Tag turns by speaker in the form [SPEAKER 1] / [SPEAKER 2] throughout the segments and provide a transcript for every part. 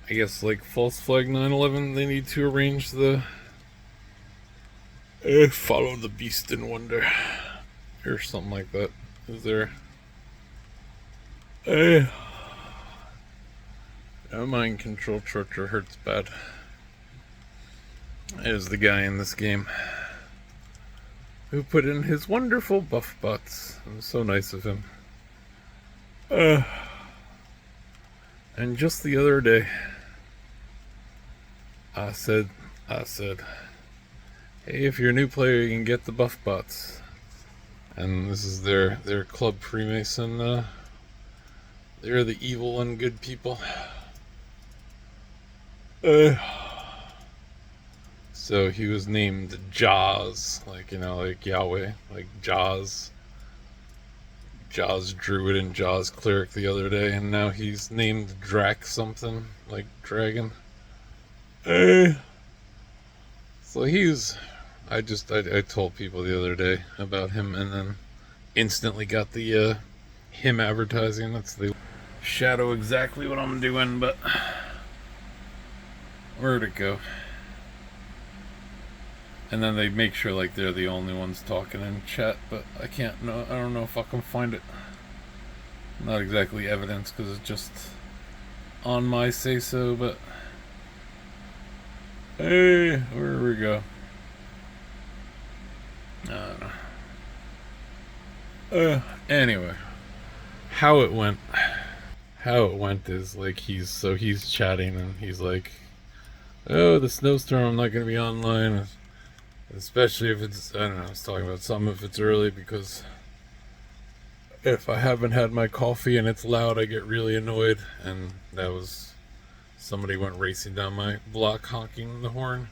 [SPEAKER 1] I guess like false flag 9/11, they need to arrange the follow the beast in wonder or something like that. Is there uh, mind control torture hurts bad? Is the guy in this game who put in his wonderful buff bots. It was so nice of him. Uh, and just the other day, I said, hey, if you're a new player, you can get the buff bots. And this is their Club Freemason. They're the evil and good people. So he was named Jaws, like, like Yahweh, like Jaws. Jaws Druid and Jaws Cleric the other day, and now he's named Drac something, like dragon. So I told people the other day about him, and then instantly got the him advertising. That's the shadow exactly what I'm doing, but where'd it go? And then they make sure like they're the only ones talking in chat, but I don't know if I can find it. Not exactly evidence because it's just on my say so, but hey, where we go? I don't know. Anyway, how it went is like he's chatting and he's like, oh, the snowstorm, I'm not gonna be online, especially if it's, I don't know, I was talking about something if it's early, because if I haven't had my coffee and it's loud, I get really annoyed. And that was somebody went racing down my block honking the horn.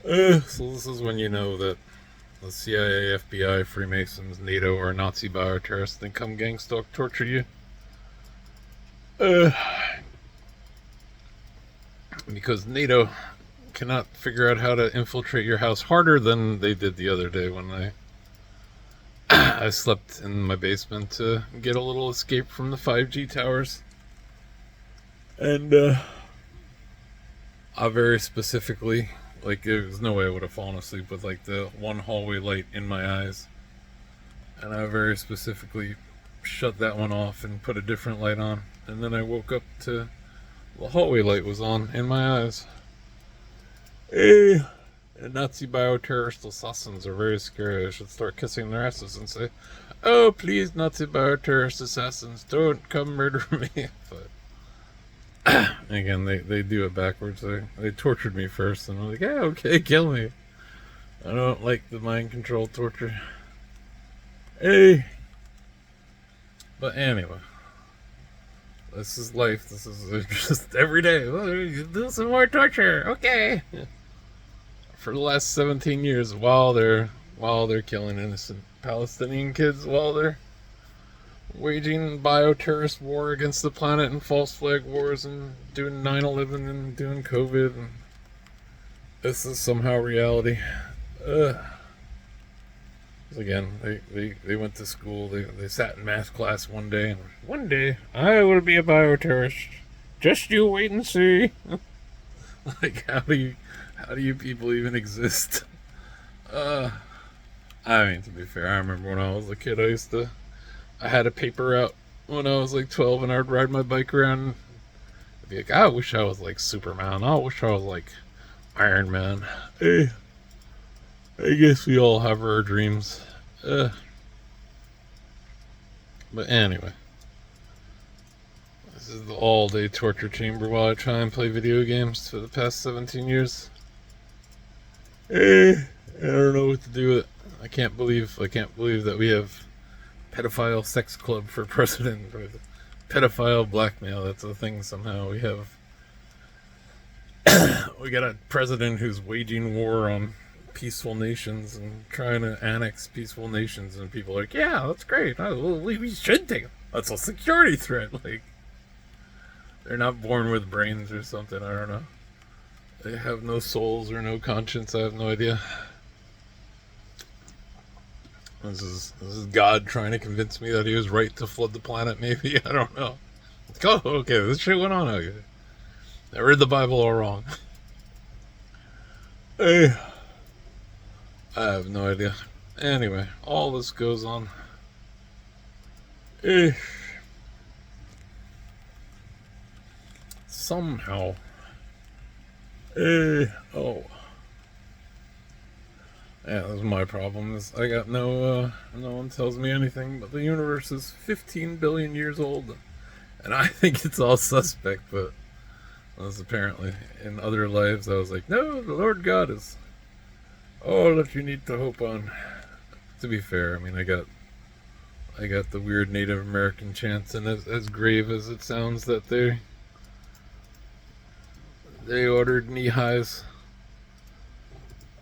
[SPEAKER 1] So this is when you know that the CIA, FBI, Freemasons, NATO, or Nazi bioterrorists then come gang stalk torture you. Because NATO cannot figure out how to infiltrate your house harder than they did the other day when I slept in my basement to get a little escape from the 5G towers. And I very specifically, like, there's no way I would have fallen asleep with like the one hallway light in my eyes. And I very specifically shut that one off and put a different light on. And then I woke up to the hallway light was on in my eyes. And Nazi bioterrorist assassins are very scary. I should start kissing their asses and say, oh, please, Nazi bioterrorist assassins, don't come murder me. But again, they do it backwards. They tortured me first, and I'm like, yeah, okay, kill me. I don't like the mind control torture. Hey. But anyway, this is life. This is just every day. Oh, do some more torture, okay. For the last 17 years, while they're killing innocent Palestinian kids, while they're waging bioterrorist war against the planet and false flag wars and doing 9/11 and doing COVID, and this is somehow reality. Again, they went to school. They sat in math class one day, and one day I will be a bioterrorist. Just you wait and see. Like, how do you people even exist? I mean, to be fair, I remember when I was a kid, I had a paper out when I was like 12, and I'd ride my bike around. I'd be like, I wish I was like Superman. I wish I was like Iron Man. Hey, I guess we all have our dreams. But anyway, this is the all-day torture chamber while I try and play video games for the past 17 years. I don't know what to do with it. I can't believe that we have pedophile sex club for president, or pedophile blackmail. That's a thing somehow. We got a president who's waging war on peaceful nations and trying to annex peaceful nations, and people are like, yeah, that's great. We should take them. That's a security threat. Like, they're not born with brains or something. I don't know. They have no souls or no conscience. I have no idea. This is God trying to convince me that he was right to flood the planet, maybe. I don't know. Oh, okay, this shit went on. Okay. I read the Bible all wrong. I have no idea. Anyway, all this goes on. Somehow. Oh. Yeah, that's my problem. Is I got no one tells me anything, but the universe is 15 billion years old. And I think it's all suspect, but as apparently in other lives I was like, no, the Lord God is all that you need to hope on. To be fair, I mean I got the weird Native American chants, and as grave as it sounds that they ordered knee highs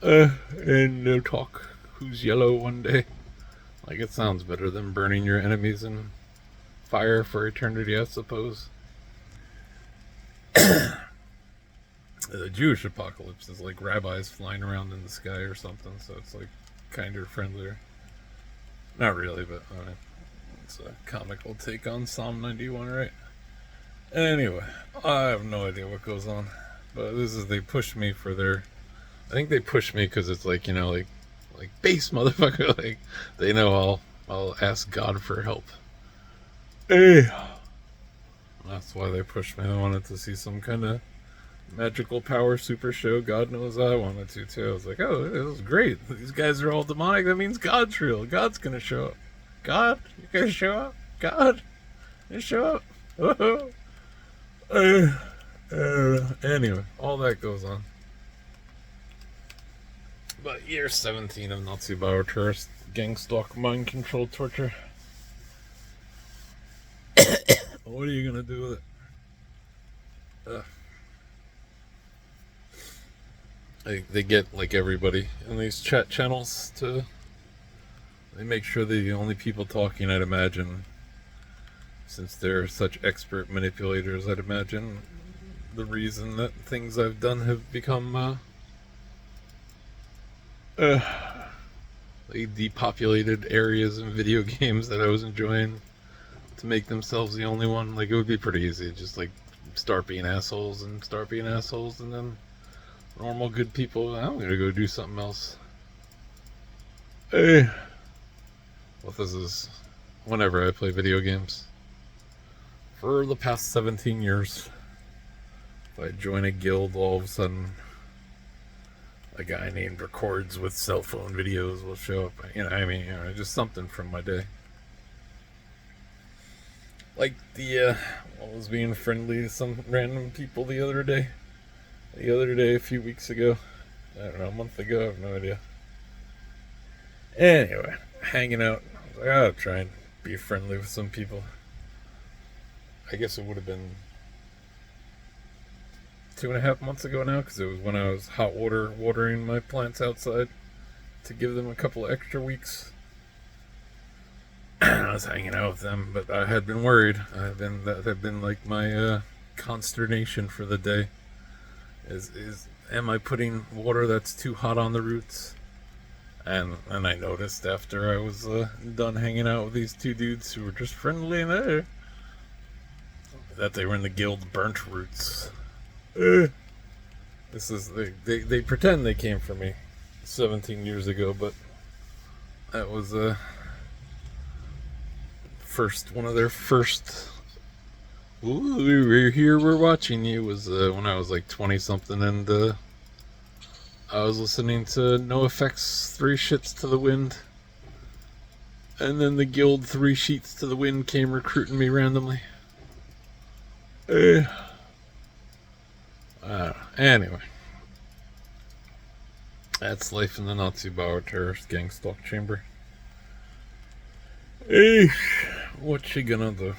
[SPEAKER 1] and no talk who's yellow one day. Like, it sounds better than burning your enemies in fire for eternity, I suppose. The Jewish apocalypse is like rabbis flying around in the sky or something, so it's like kinder friendlier. Not really, but it's a comical take on Psalm 91, right? Anyway, I have no idea what goes on, but they push me for their. I think they push me because it's like, like base motherfucker. Like, they know I'll ask God for help. That's why they pushed me. I wanted to see some kind of magical power super show. God knows I wanted to too. I was like, oh, this is great. These guys are all demonic. That means God's real. God's gonna show up. God, you're gonna show up. God, you show up. Anyway, all that goes on. But year 17 of Nazi bioterrorist gang stalk mind control torture. What are you gonna do with it? They get like everybody in these chat channels to. They make sure they're the only people talking. I'd imagine, since they're such expert manipulators, I'd imagine the reason that things I've done have become they depopulated areas in video games that I was enjoying to make themselves the only one. Like, it would be pretty easy, just like start being assholes, and then normal good people, I'm gonna go do something else. Well, this is whenever I play video games. For the past 17 years, if I join a guild, all of a sudden a guy named Records with cell phone videos will show up. Just something from my day. Like I was being friendly to some random people the other day, a few weeks ago. I don't know, a month ago, I have no idea. Anyway, hanging out. I was like, I'll try and be friendly with some people. I guess it would have been 2.5 months ago now, because it was when I was watering my plants outside to give them a couple of extra weeks. I was hanging out with them, but I had been worried. That had been like my consternation for the day. Am I putting water that's too hot on the roots? And I noticed after I was done hanging out with these two dudes who were just friendly and there, that they were in the guild Burnt Roots. This is they pretend they came for me 17 years ago, but that was one of their first. Ooh, we're here, we're watching you. Was when I was like 20 something, and I was listening to NoFX 3 Shits to the Wind, and then the guild 3 Sheets to the Wind came recruiting me randomly. Anyway, that's life in the Nazi bioterrorist gang stalk chamber. What you gonna do?